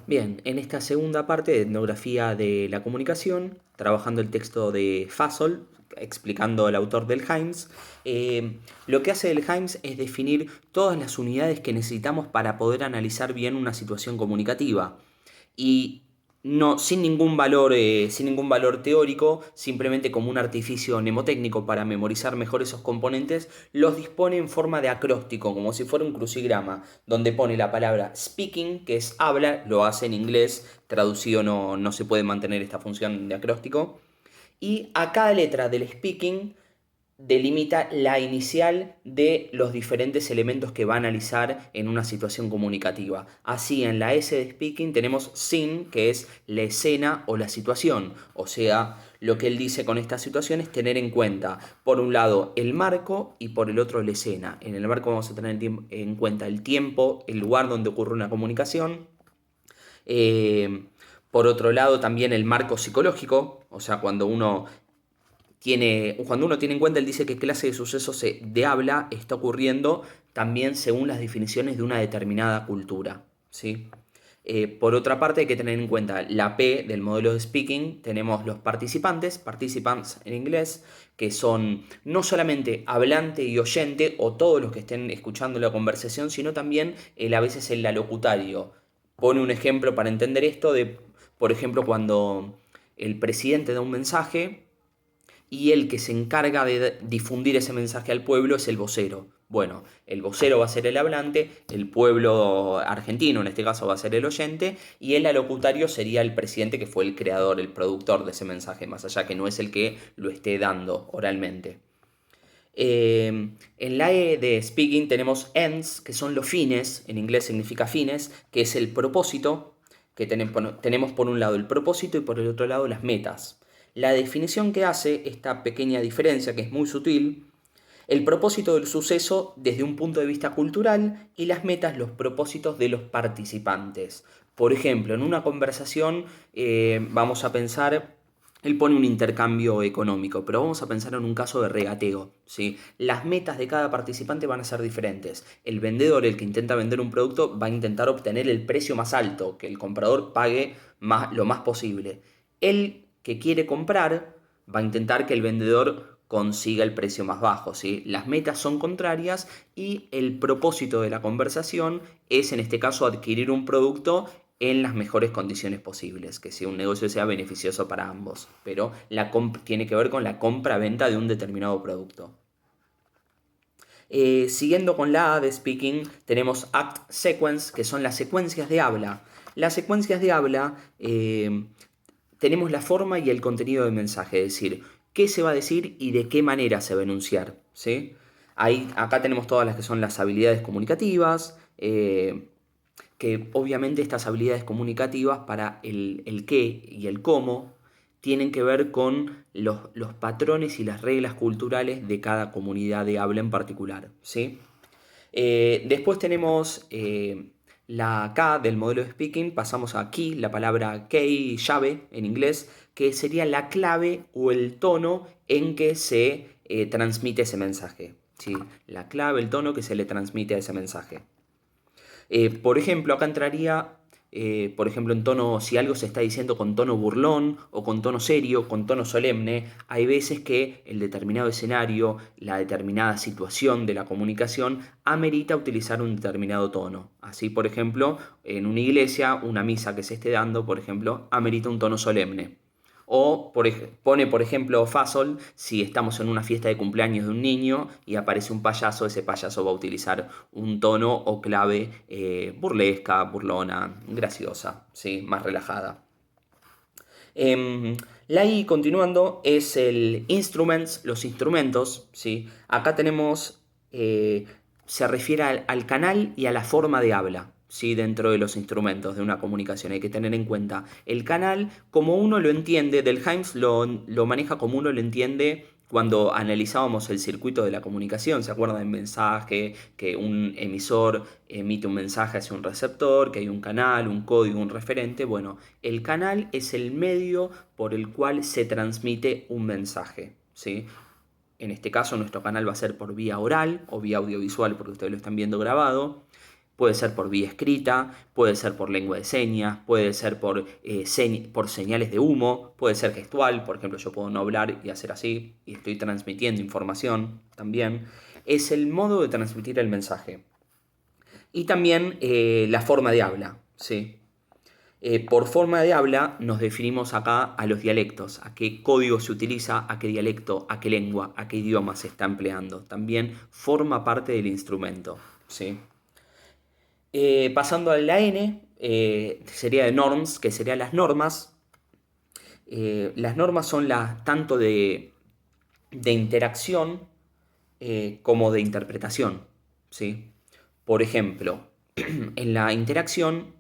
Bien, en esta segunda parte de etnografía de la comunicación, trabajando el texto de Fassel, explicando el autor del Himes, lo que hace el Himes es definir todas las unidades que necesitamos para poder analizar bien una situación comunicativa. Y no, sin ningún valor teórico, simplemente como un artificio mnemotécnico para memorizar mejor esos componentes, los dispone en forma de acróstico, como si fuera un crucigrama, donde pone la palabra speaking, que es habla, lo hace en inglés, traducido no se puede mantener esta función de acróstico, y a cada letra del speaking delimita la inicial de los diferentes elementos que va a analizar en una situación comunicativa. Así, en la S de speaking tenemos scene, que es la escena o la situación. O sea, lo que él dice con esta situación es tener en cuenta, por un lado, el marco y por el otro, la escena. En el marco vamos a tener en cuenta el tiempo, el lugar donde ocurre una comunicación. Eh, por otro lado, también el marco psicológico, o sea, cuando uno tiene en cuenta, él dice que clase de suceso de habla está ocurriendo también según las definiciones de una determinada cultura, ¿sí? Por otra parte, hay que tener en cuenta la P del modelo de speaking. Tenemos los participantes, participants en inglés, que son no solamente hablante y oyente o todos los que estén escuchando la conversación, sino también a veces el alocutario. Pone un ejemplo para entender esto de, por ejemplo, cuando el presidente da un mensaje y el que se encarga de difundir ese mensaje al pueblo es el vocero. Bueno, el vocero va a ser el hablante, el pueblo argentino en este caso va a ser el oyente y el alocutario sería el presidente que fue el creador, el productor de ese mensaje, más allá que no es el que lo esté dando oralmente. En la E de speaking tenemos ends, que son los fines, en inglés significa fines, que es el propósito, que tenemos por un lado el propósito y por el otro lado las metas. La definición que hace esta pequeña diferencia, que es muy sutil, el propósito del suceso desde un punto de vista cultural y las metas, los propósitos de los participantes. Por ejemplo, en una conversación vamos a pensar, él pone un intercambio económico, pero vamos a pensar en un caso de regateo, ¿sí? Las metas de cada participante van a ser diferentes. El vendedor, el que intenta vender un producto, va a intentar obtener el precio más alto, que el comprador pague lo más posible. El que quiere comprar va a intentar que el vendedor consiga el precio más bajo, ¿sí? Las metas son contrarias y el propósito de la conversación es en este caso adquirir un producto en las mejores condiciones posibles, que si un negocio sea beneficioso para ambos, pero tiene que ver con la compra-venta de un determinado producto. Siguiendo con la A de speaking, tenemos act sequence, que son las secuencias de habla. Las secuencias de habla tenemos la forma y el contenido del mensaje, es decir, qué se va a decir y de qué manera se va a enunciar, ¿sí? Acá tenemos todas las que son las habilidades comunicativas, que obviamente estas habilidades comunicativas para el qué y el cómo tienen que ver con los patrones y las reglas culturales de cada comunidad de habla en particular, ¿sí? Después tenemos la K del modelo de speaking, pasamos a key, la palabra key, llave en inglés, que sería la clave o el tono en que se transmite ese mensaje, ¿sí? La clave, el tono que se le transmite a ese mensaje. Por ejemplo, acá entraría, por ejemplo, en tono, si algo se está diciendo con tono burlón o con tono serio, con tono solemne, hay veces que el determinado escenario, la determinada situación de la comunicación, amerita utilizar un determinado tono. Así, por ejemplo, en una iglesia, una misa que se esté dando, por ejemplo, amerita un tono solemne. O pone, por ejemplo, Fasol, si estamos en una fiesta de cumpleaños de un niño y aparece un payaso, ese payaso va a utilizar un tono o clave burlesca, burlona, graciosa, ¿sí? Más relajada. La I, continuando, es el instruments, los instrumentos, ¿sí? Acá tenemos, se refiere al canal y a la forma de habla, ¿sí? Dentro de los instrumentos de una comunicación. Hay que tener en cuenta el canal, como uno lo entiende, Del Delheims lo maneja como uno lo entiende cuando analizábamos el circuito de la comunicación. ¿Se acuerdan del mensaje? Que un emisor emite un mensaje hacia un receptor, que hay un canal, un código, un referente. Bueno, el canal es el medio por el cual se transmite un mensaje, ¿sí? En este caso, nuestro canal va a ser por vía oral o vía audiovisual, porque ustedes lo están viendo grabado. Puede ser por vía escrita, puede ser por lengua de señas, puede ser por señales de humo, puede ser gestual, por ejemplo, yo puedo no hablar y hacer así, y estoy transmitiendo información también. Es el modo de transmitir el mensaje. Y también la forma de habla, ¿sí? Por forma de habla nos definimos acá a los dialectos, a qué código se utiliza, a qué dialecto, a qué lengua, a qué idioma se está empleando. También forma parte del instrumento, ¿sí? Pasando a la N, sería de norms, que serían las normas. Las normas son tanto de interacción como de interpretación, ¿sí? Por ejemplo, en la interacción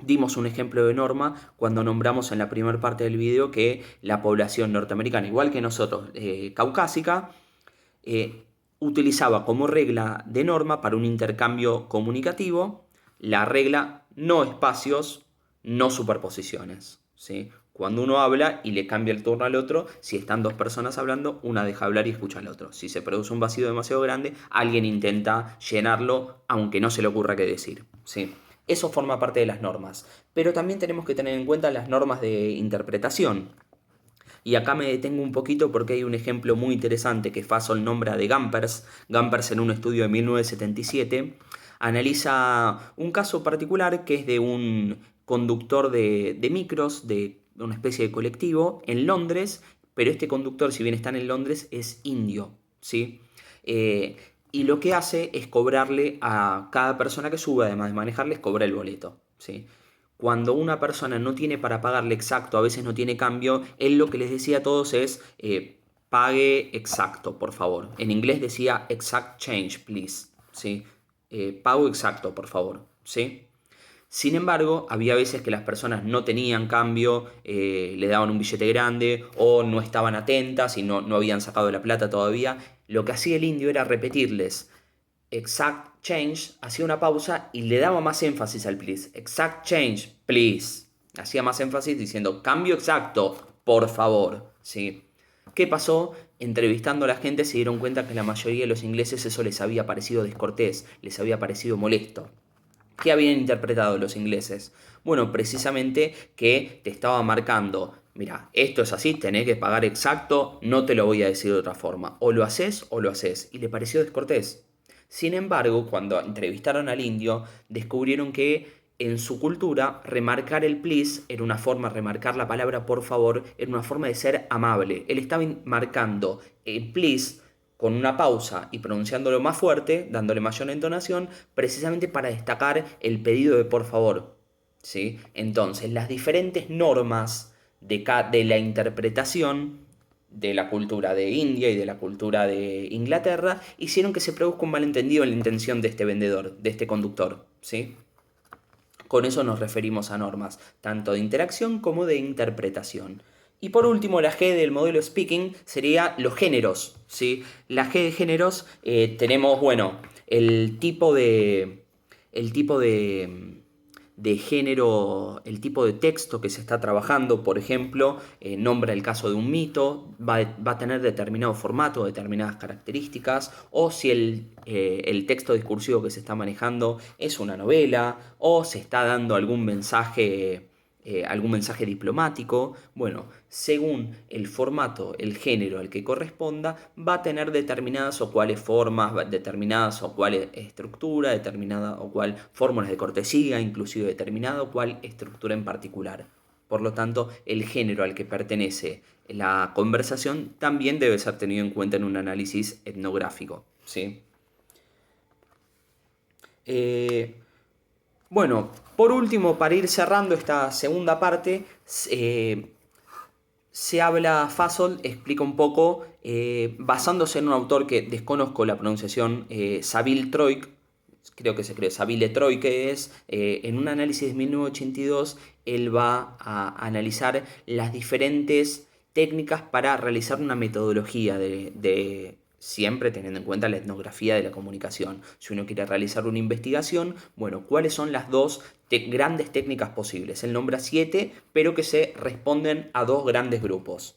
dimos un ejemplo de norma cuando nombramos en la primera parte del video que la población norteamericana, igual que nosotros, caucásica, eh, utilizaba como regla de norma para un intercambio comunicativo la regla no espacios, no superposiciones, ¿sí? Cuando uno habla y le cambia el turno al otro, si están dos personas hablando, una deja hablar y escucha al otro. Si se produce un vacío demasiado grande, alguien intenta llenarlo, aunque no se le ocurra qué decir, ¿sí? Eso forma parte de las normas. Pero también tenemos que tener en cuenta las normas de interpretación. Y acá me detengo un poquito porque hay un ejemplo muy interesante que Fassel nombra de Gampers. Gampers, en un estudio de 1977, analiza un caso particular que es de un conductor de micros, de una especie de colectivo, en Londres, pero este conductor, si bien está en Londres, es indio, ¿sí? Y lo que hace es cobrarle a cada persona que sube, además de manejarles, cobra el boleto, ¿sí? Cuando una persona no tiene para pagarle exacto, a veces no tiene cambio, él lo que les decía a todos es pague exacto, por favor. En inglés decía exact change, please, ¿sí? Pago exacto, por favor, ¿sí? Sin embargo, había veces que las personas no tenían cambio, le daban un billete grande o no estaban atentas y no habían sacado la plata todavía. Lo que hacía el indio era repetirles exact change, hacía una pausa y le daba más énfasis al please. Exact change, please. Hacía más énfasis diciendo cambio exacto, por favor. ¿Sí? ¿Qué pasó? Entrevistando a la gente se dieron cuenta que la mayoría de los ingleses eso les había parecido descortés, les había parecido molesto. ¿Qué habían interpretado los ingleses? Bueno, precisamente que te estaba marcando, mira, esto es así, tenés que pagar exacto, no te lo voy a decir de otra forma. O lo haces o lo haces. Y le pareció descortés. Sin embargo, cuando entrevistaron al indio, descubrieron que en su cultura remarcar el please era una forma, remarcar la palabra por favor, era una forma de ser amable. Él estaba marcando el please con una pausa y pronunciándolo más fuerte, dándole mayor entonación, precisamente para destacar el pedido de por favor, ¿sí? Entonces, las diferentes normas de la interpretación de la cultura de India y de la cultura de Inglaterra hicieron que se produzca un malentendido en la intención de este vendedor, de este conductor, ¿sí? Con eso nos referimos a normas, tanto de interacción como de interpretación. Y por último, la G del modelo Speaking sería los géneros, ¿sí? La G de géneros tenemos, bueno, el tipo de género, el tipo de texto que se está trabajando, por ejemplo, nombra el caso de un mito, va a tener determinado formato, determinadas características, o si el texto discursivo que se está manejando es una novela, o se está dando algún mensaje diplomático. Bueno, según el formato, el género al que corresponda, va a tener determinadas o cuáles formas, determinadas o cuál estructura, determinada o cuál fórmulas de cortesía, inclusive determinada o cuál estructura en particular. Por lo tanto, el género al que pertenece la conversación también debe ser tenido en cuenta en un análisis etnográfico, ¿sí? Bueno, por último, para ir cerrando esta segunda parte, se habla, Fassel explica un poco, basándose en un autor que desconozco la pronunciación, Savile Troik, creo que se cree Savile Troik, que es, en un análisis de 1982, él va a analizar las diferentes técnicas para realizar una metodología siempre teniendo en cuenta la etnografía de la comunicación. Si uno quiere realizar una investigación, bueno, ¿cuáles son las dos grandes técnicas posibles? Él nombra 7, pero que se responden a dos grandes grupos.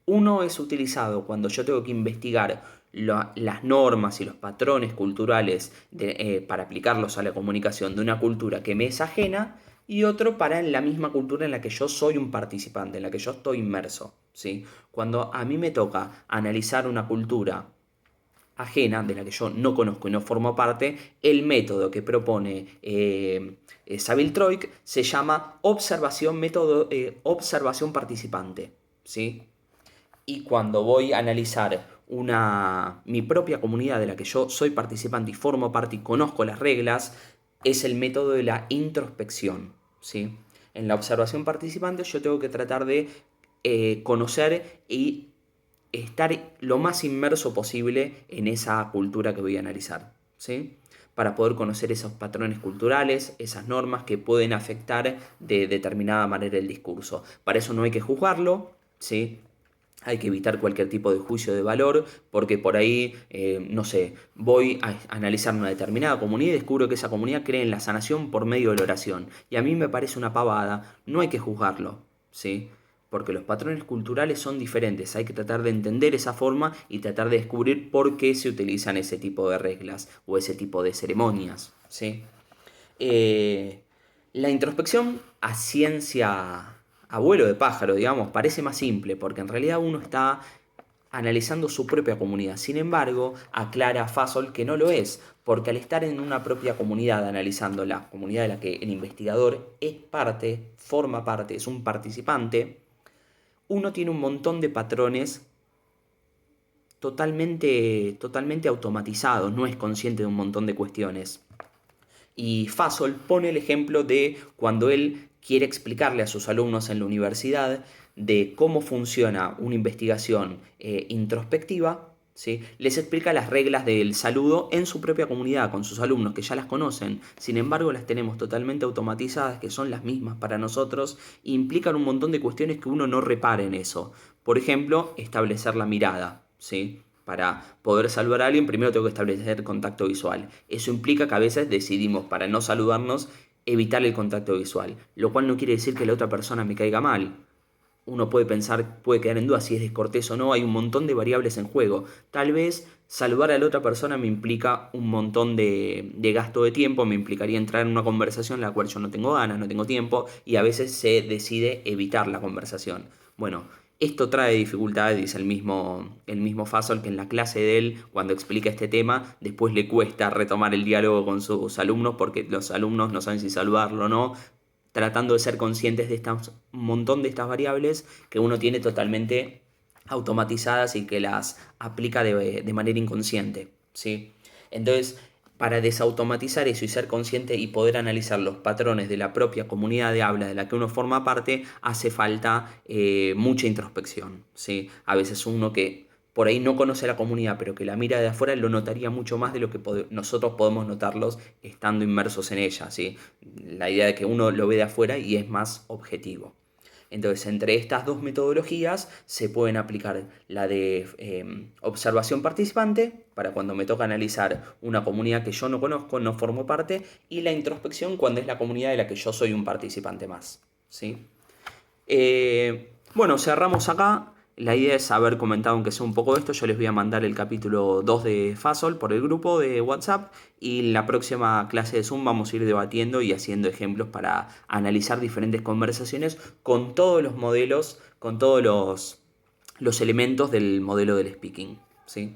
Uno es utilizado cuando yo tengo que investigar las normas y los patrones culturales para aplicarlos a la comunicación de una cultura que me es ajena, y otro para en la misma cultura en la que yo soy un participante, en la que yo estoy inmerso, ¿sí? Cuando a mí me toca analizar una cultura ajena, de la que yo no conozco y no formo parte, el método que propone Saville Troik se llama observación participante, ¿sí? Y cuando voy a analizar mi propia comunidad de la que yo soy participante y formo parte y conozco las reglas, es el método de la introspección, ¿sí? En la observación participante yo tengo que tratar de conocer y estar lo más inmerso posible en esa cultura que voy a analizar, ¿sí? Para poder conocer esos patrones culturales, esas normas que pueden afectar de determinada manera el discurso. Para eso no hay que juzgarlo, ¿sí? Hay que evitar cualquier tipo de juicio de valor, porque por ahí, no sé, voy a analizar una determinada comunidad y descubro que esa comunidad cree en la sanación por medio de la oración. Y a mí me parece una pavada, no hay que juzgarlo, ¿sí? Porque los patrones culturales son diferentes, hay que tratar de entender esa forma y tratar de descubrir por qué se utilizan ese tipo de reglas o ese tipo de ceremonias, ¿sí? Eh, la introspección a ciencia, a vuelo de pájaro, digamos, parece más simple, porque en realidad uno está analizando su propia comunidad. Sin embargo, aclara Fasol que no lo es, porque al estar en una propia comunidad, analizando la comunidad de la que el investigador es parte, forma parte, es un participante, uno tiene un montón de patrones totalmente automatizados, no es consciente de un montón de cuestiones. Y Fasol pone el ejemplo de cuando él quiere explicarle a sus alumnos en la universidad de cómo funciona una investigación introspectiva, ¿sí? Les explica las reglas del saludo en su propia comunidad, con sus alumnos que ya las conocen. Sin embargo, las tenemos totalmente automatizadas, que son las mismas para nosotros, e implican un montón de cuestiones que uno no repara en eso. Por ejemplo, establecer la mirada, ¿sí? Para poder saludar a alguien, primero tengo que establecer contacto visual. Eso implica que a veces decidimos, para no saludarnos, evitar el contacto visual, lo cual no quiere decir que la otra persona me caiga mal. Uno puede pensar, puede quedar en duda si es descortés o no, hay un montón de variables en juego. Tal vez saludar a la otra persona me implica un montón de gasto de tiempo, me implicaría entrar en una conversación en la cual yo no tengo ganas, no tengo tiempo, y a veces se decide evitar la conversación. Bueno, esto trae dificultades, dice el mismo Fasol, que en la clase de él, cuando explica este tema, después le cuesta retomar el diálogo con sus alumnos porque los alumnos no saben si saludarlo o no, tratando de ser conscientes de un montón de estas variables que uno tiene totalmente automatizadas y que las aplica de manera inconsciente, ¿sí? Entonces, para desautomatizar eso y ser consciente y poder analizar los patrones de la propia comunidad de habla de la que uno forma parte, hace falta mucha introspección, ¿sí? A veces uno que por ahí no conoce la comunidad, pero que la mira de afuera, lo notaría mucho más de lo que nosotros podemos notarlos estando inmersos en ella, ¿sí? La idea de que uno lo ve de afuera y es más objetivo. Entonces, entre estas dos metodologías se pueden aplicar la de observación participante, para cuando me toca analizar una comunidad que yo no conozco, no formo parte, y la introspección cuando es la comunidad de la que yo soy un participante más, ¿sí? Bueno, cerramos acá. La idea es haber comentado aunque sea un poco de esto. Yo les voy a mandar el capítulo 2 de Fasol por el grupo de WhatsApp, y en la próxima clase de Zoom vamos a ir debatiendo y haciendo ejemplos para analizar diferentes conversaciones con todos los modelos, con todos los elementos del modelo del speaking, ¿sí?